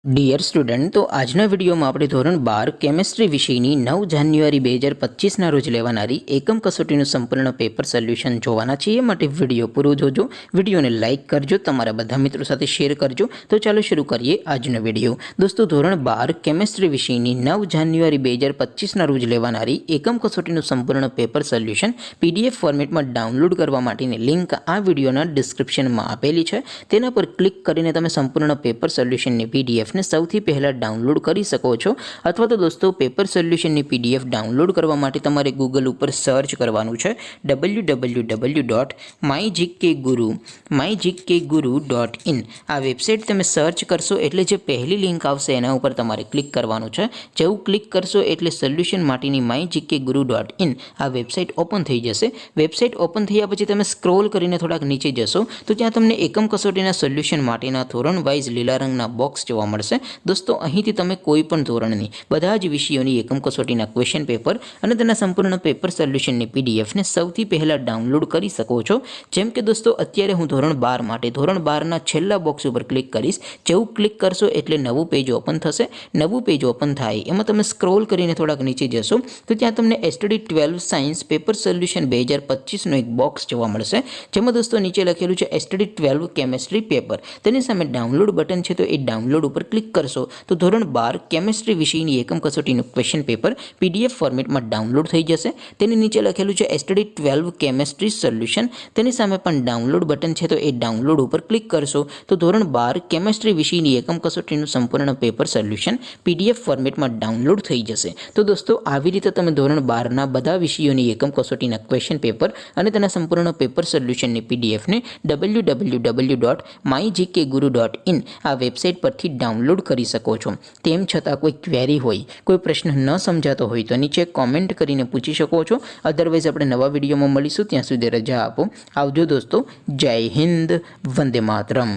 Dear student, તો આજના વિડીયોમાં આપણે ધોરણ 12 કેમેસ્ટ્રી વિષયની 9 જાન્યુઆરી 2025ના રોજ લેવાનારી એકમ કસોટીનું સંપૂર્ણ પેપર સોલ્યુશન જોવાના છીએ। માટે વિડીયો પૂરો જોજો, વિડીયોને લાઇક કરજો, તમારા બધા મિત્રો સાથે શેર કરજો। તો ચાલો શરૂ કરીએ આજનો વિડીયો। દોસ્તો, ધોરણ 12 કેમેસ્ટ્રી વિષયની 9 જાન્યુઆરી 2025ના રોજ લેવાનારી એકમ કસોટીનું સંપૂર્ણ પેપર સોલ્યુશન PDF ફોર્મેટમાં ડાઉનલોડ કરવા માટેની લિંક આ વિડીયોના ડિસ્ક્રિપ્શનમાં આપેલી છે। તેના પર ક્લિક કરીને તમે સંપૂર્ણ પેપર સોલ્યુશનની PDF ને સૌથી પહેલા ડાઉનલોડ કરી શકો છો। અથવા તો દોસ્તો, પેપર સોલ્યુશનની PDF ડાઉનલોડ કરવા માટે તમારે ગૂગલ ઉપર સર્ચ કરવાનું છે www.mygkguru.in। આ વેબસાઇટ તમે સર્ચ કરશો એટલે જે પહેલી લિંક આવશે એના ઉપર તમારે ક્લિક કરવાનું છે। જેવું ક્લિક કરશો એટલે સોલ્યુશન માટેની mygkguru.in આ વેબસાઇટ ઓપન થઈ જશે। વેબસાઇટ ઓપન થયા પછી તમે સ્ક્રોલ કરીને થોડાક નીચે જશો તો ત્યાં તમને એકમ કસોટીના સોલ્યુશન માટેના ધોરણ વાઇઝ લીલા રંગના બોક્સ જોવા મળશે। દોસ્તો, અહીંથી તમે કોઈ પણ ધોરણની બધા જ વિષયોની એકમ કસોટીના ક્વેશ્ચન પેપર અને તેના સંપૂર્ણ પેપર સોલ્યુશનની PDF ને સૌથી પહેલા ડાઉનલોડ કરી શકો છો। જેમ કે દોસ્તો, અત્યારે હું ધોરણ 12 માટે ધોરણ 12ના છેલ્લા બોક્સ ઉપર ક્લિક કરીશ। જેવું ક્લિક કરશો એટલે નવું પેજ ઓપન થશે। નવું પેજ ઓપન થાય એમાં તમે સ્ક્રોલ કરીને થોડાક નીચે જશો તો ત્યાં તમને STD 12 સાયન્સ પેપર સોલ્યુશન 2025નો એક બોક્સ જોવા મળશે। જેમાં દોસ્તો નીચે લખેલું છે STD 12 કેમેસ્ટ્રી પેપર। તેની સામે ડાઉનલોડ બટન છે, તો એ ડાઉનલોડ ઉપર ક્લિક કરશો તો ધોરણ 12 કેમેસ્ટ્રી વિષયની એકમ કસોટીનું ક્વેશ્ચન પેપર PDF ફોર્મેટમાં ડાઉનલોડ થઈ જશે। તેની નીચે લખેલું છે STD 12 કેમેસ્ટ્રી સોલ્યુશન। તેની સામે પણ ડાઉનલોડ બટન છે, તો એ ડાઉનલોડ ઉપર ક્લિક કરશો તો ધોરણ 12 કેમેસ્ટ્રી વિષયની એકમ કસોટીનું સંપૂર્ણ પેપર સોલ્યુશન PDF ફોર્મેટમાં ડાઉનલોડ થઈ જશે। તો દોસ્તો, આવી રીતે તમે ધોરણ 12ના બધા વિષયોની એકમ કસોટીના ક્વેશ્ચન પેપર અને તેના સંપૂર્ણ પેપર સોલ્યુશનની PDF ને www.mygkguru.in આ વેબસાઇટ પરથી ડાઉનલોડ કરી શકો છો। તેમ છતાં કોઈ ક્વેરી હોય, કોઈ પ્રશ્ન ન સમજાતો હોય તો નીચે કોમેન્ટ કરીને પૂછી શકો છો। અધરવાઇઝ આપણે નવા વિડીયોમાં મળીશું, ત્યાં સુધી રજા આપો। આવજો દોસ્તો, જય હિન્દ, વંદે માતરમ।